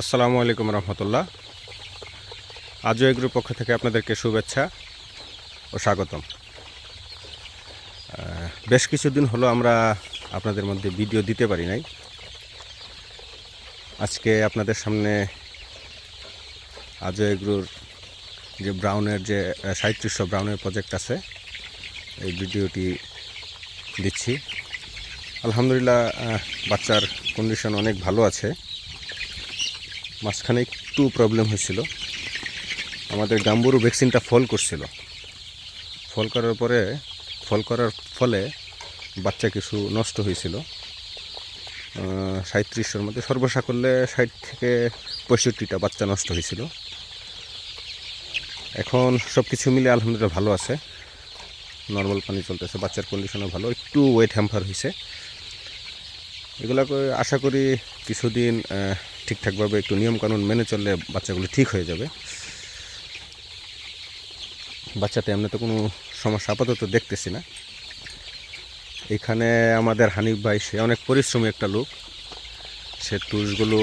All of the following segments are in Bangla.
আসসালামু আলাইকুম রহমতুল্লাহ। আজও এগ্রোর পক্ষ থেকে আপনাদেরকে শুভেচ্ছা ও স্বাগতম। বেশ কিছুদিন হলো আমরা আপনাদের মধ্যে ভিডিও দিতে পারি নাই। আজকে আপনাদের সামনে আজও এগ্রোর যে ব্রাউনের যে 3700 ব্রাউনের প্রজেক্ট আছে এই ভিডিওটি দিচ্ছি। আলহামদুলিল্লাহ বাচ্চার কন্ডিশন অনেক ভালো আছে। মাঝখানে একটু প্রবলেম হয়েছিল, আমাদের গাম্বুরু ভ্যাকসিনটা ফল করছিল। ফল করার ফলে বাচ্চা কিছু নষ্ট হয়েছিল। 3700-এর মধ্যে সর্বসা করলে 60 থেকে 65টা বাচ্চা নষ্ট হয়েছিল। এখন সব কিছু মিলে আলহামদুলিল্লাহ ভালো আছে, নর্মাল পানি চলতেছে, বাচ্চার কন্ডিশনও ভালো, একটু ওয়েট হ্যাম্পার হয়েছে। এগুলোকে আশা করি কিছুদিন ঠিকঠাকভাবে একটু নিয়মকানুন মেনে চললে বাচ্চাগুলো ঠিক হয়ে যাবে। বাচ্চাতে এমনি তো কোনো সমস্যা আপাতত দেখতেছি না। এখানে আমাদের হানিফ ভাই, সে অনেক পরিশ্রমী একটা লোক, সে তুষগুলো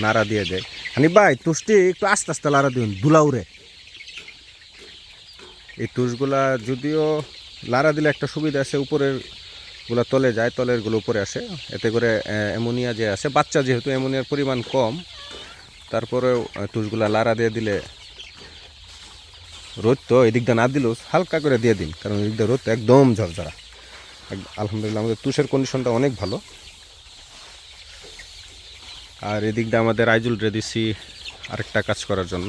নাড়া দিয়ে দেয়। হানিফ ভাই, তুষটি একটু আস্তে আস্তে নাড়া দিন, দুলাউরে। এই তুষগুলা যদিও নাড়া দিলে একটা সুবিধা আছে, উপরের গুলা তলে যায়, তলের গুলো উপরে আসে, এতে করে অ্যামোনিয়া যে আছে, বাচ্চা যেহেতু অ্যামোনিয়ার পরিমাণ কম, তারপরেও তুষগুলা লাড়া দিয়ে দিলে, রোদ তো এদিক দিয়ে না দিলেও হালকা করে দিয়ে দিন, কারণ এদিক দিয়ে রোদ তো একদম ঝরঝরা। আলহামদুলিল্লাহ আমাদের তুষের কন্ডিশনটা অনেক ভালো। আর এদিক দিয়ে আমাদের আইজুল রে দিছি আরেকটা কাজ করার জন্য।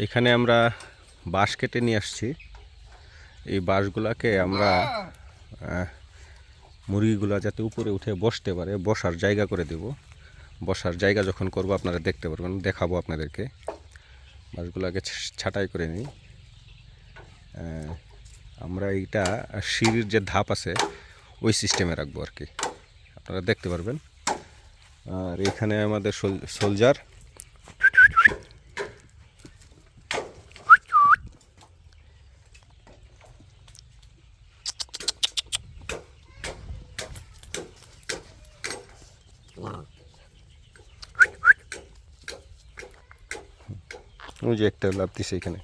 এখানে আমরা বাঁশ কেটে নিয়ে আসছি। এই বাঁশগুলাকে আমরা মুরগিগুলা যাতে উপরে উঠে বসতে পারে, বসার জায়গা করে দেব। বসার জায়গা যখন করব আপনারা দেখতে পারবেন, দেখাবো আপনাদেরকে। বাঁশগুলাকে ছাঁটাই করে নিই। আমরা এইটা সিঁড়ির যে ধাপ আছে ওই সিস্টেমে রাখবো আর কি, আপনারা দেখতে পারবেন। আর এখানে আমাদের সোলজার, ওই যে একটা লাভ দিছে এখানে।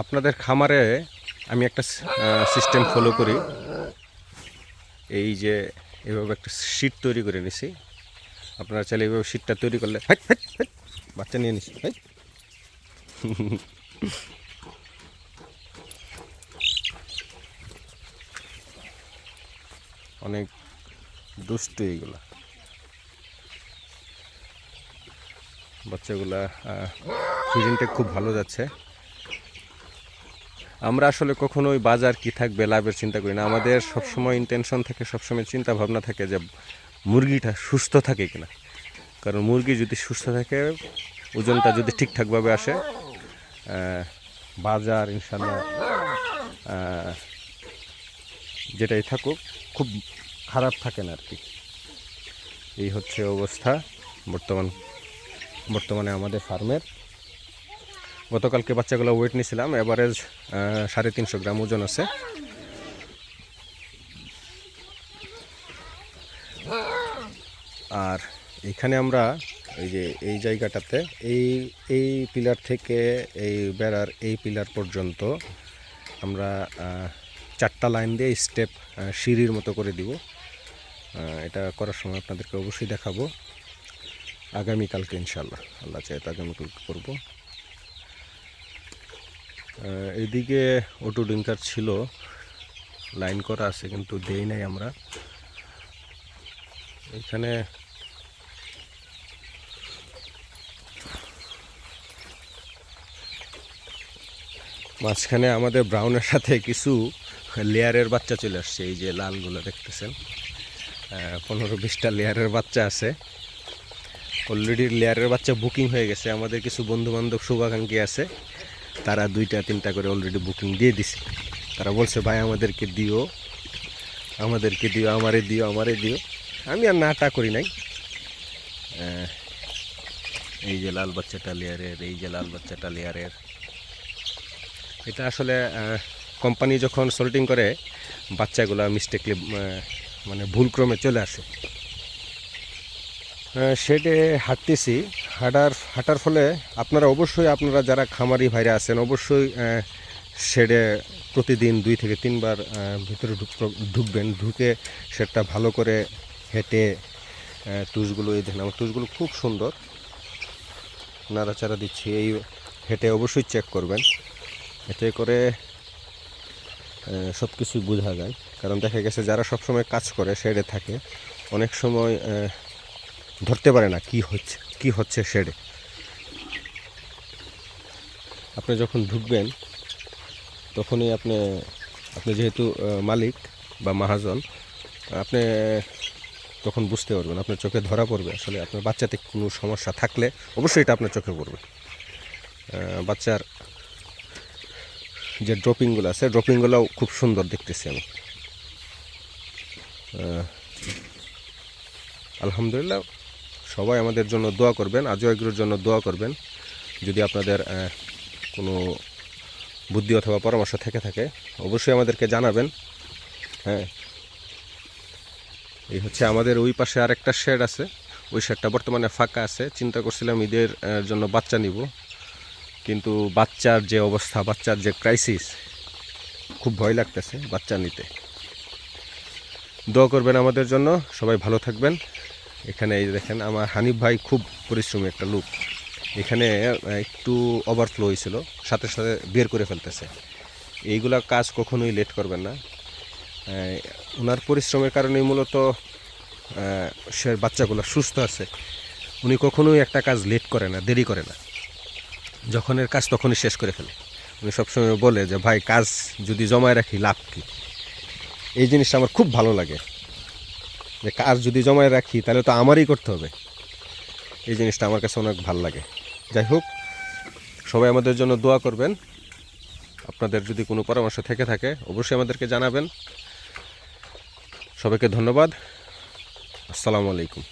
আপনাদের খামারে আমি একটা সিস্টেম ফলো করি। এই যে এভাবে একটা শীট তৈরি করে নিছি, আপনারা চাইলে এইভাবে শীটটা তৈরি করলে বাচ্চা নিয়ে নিছি। অনেক দুষ্টু এইগুলা বাচ্চাগুলা। সিজনটা খুব ভালো যাচ্ছে। আমরা আসলে কখনোই বাজার কি থাকবে লাভের চিন্তা করি না। আমাদের সবসময় ইন্টেনশন থাকে, সবসময় চিন্তা ভাবনা থাকে যে মুরগিটা সুস্থ থাকে কিনা। কারণ মুরগি যদি সুস্থ থাকে, ওজনটা যদি ঠিকঠাকভাবে আসে, বাজার ইনশাল্লাহ যেটাই থাকুক খুব খারাপ থাকে না আর কি। এই হচ্ছে অবস্থা বর্তমানে আমাদের ফার্মের। গতকালকে বাচ্চাগুলো ওয়েট নিয়েছিলাম, এভারেজ 350 গ্রাম ওজন আছে। আর এখানে আমরা এই যে এই জায়গাটাতে এই পিলার থেকে এই বেড়ার এই পিলার পর্যন্ত আমরা 4টা লাইন দিয়ে স্টেপ সিঁড়ির মতো করে দিব। এটা করার সময় আপনাদেরকে অবশ্যই দেখাবো আগামীকালকে ইনশাল্লাহ, আল্লাহ চাই তো আগামীকাল করবো। এদিকে অটো ডিঙ্কার ছিল, লাইন করা আছে কিন্তু দেই নাই আমরা। এখানে মাঝখানে আমাদের ব্রাউনের সাথে কিছু লেয়ারের বাচ্চা চলে আসছে। এই যে লালগুলো দেখতেছেন, 15-20টা লেয়ারের বাচ্চা আছে। অলরেডি লেয়ারের বাচ্চা বুকিং হয়ে গেছে। আমাদের কিছু বন্ধুবান্ধব শুভাকাঙ্ক্ষী আছে, তারা 2টা-3টা করে অলরেডি বুকিং দিয়ে দিছে। তারা বলছে ভাই আমাদেরকে দিও, আমারে দিও। আমি আর নাটা করি নাই। এই যে লাল বাচ্চাটা লেয়ারের, এই যে লাল বাচ্চাটা লেয়ারের। এটা আসলে কোম্পানি যখন সোল্টিং করে বাচ্চাগুলো মিস্টেকলি মানে ভুলক্রমে চলে আসে। শেডে হাঁটতেছি, হাঁটার ফলে আপনারা যারা খামারি ভাইরা আছেন অবশ্যই শেডে প্রতিদিন 2 থেকে 3 বার ভিতরে ঢুকবেন। ঢুকে শেডটা ভালো করে হেঁটে টুসগুলো, এই দেখেন আমার টুসগুলো খুব সুন্দর নাড়াচাড়া দিচ্ছি, এই হেঁটে অবশ্যই চেক করবেন। এতে করে সব কিছুই বোঝা যায়। কারণ দেখা গেছে যারা সবসময় কাজ করে শেডে থাকে অনেক সময় ধরতে পারে না কি হচ্ছে শেডে। আপনি যখন ঢুকবেন তখনই আপনি যেহেতু মালিক বা মহাজন, আপনি তখন বুঝতে পারবেন, আপনার চোখে ধরা পড়বে আসলে আপনার বাচ্চাতে কোনো সমস্যা থাকলে অবশ্যই এটা আপনার চোখে পড়বে। বাচ্চার যে ড্রপিংগুলো আছে ড্রপিংগুলোও খুব সুন্দর দেখতেছি আমি। আলহামদুলিল্লাহ, সবাই আমাদের জন্য দোয়া করবেন, আজও এগুলোর জন্য দোয়া করবেন। যদি আপনাদের কোনো বুদ্ধি অথবা পরামর্শ থেকে থাকে অবশ্যই আমাদেরকে জানাবেন। হ্যাঁ, এই হচ্ছে আমাদের ওই পাশে আরেকটা শেড আছে, ওই শেডটা বর্তমানে ফাঁকা আছে। চিন্তা করছিলাম ঈদের জন্য বাচ্চা নিব, কিন্তু বাচ্চার যে অবস্থা, বাচ্চার যে ক্রাইসিস, খুব ভয় লাগতেছে বাচ্চা নিতে। দোয়া করবেন আমাদের জন্য, সবাই ভালো থাকবেন। এখানে এই দেখেন আমার হানিফ ভাই খুব পরিশ্রমী একটা লোক, এখানে একটু ওভারফ্লো হয়েছিল, সাথে সাথে বের করে ফেলতেছে। এইগুলা কাজ কখনোই লেট করবেন না। ওনার পরিশ্রমের কারণেই মূলত সে বাচ্চাগুলো সুস্থ আছে। উনি কখনোই একটা কাজ লেট করে না, দেরি করে না, যখনের কাজ তখনই শেষ করে ফেলে। উনি সবসময় বলে যে ভাই কাজ যদি জমায় রাখি লাভ কী। এই জিনিসটা আমার খুব ভালো লাগে, যে কাজ যদি জমায় রাখি তাহলে তো আমারই করতে হবে। এই জিনিসটা আমার কাছে অনেক ভালো লাগে। যাই হোক, সবাই আমাদের জন্য দোয়া করবেন। আপনাদের যদি কোনো পরামর্শ থেকে থাকে অবশ্যই আমাদেরকে জানাবেন। সবাইকে ধন্যবাদ। আসসালামু আলাইকুম।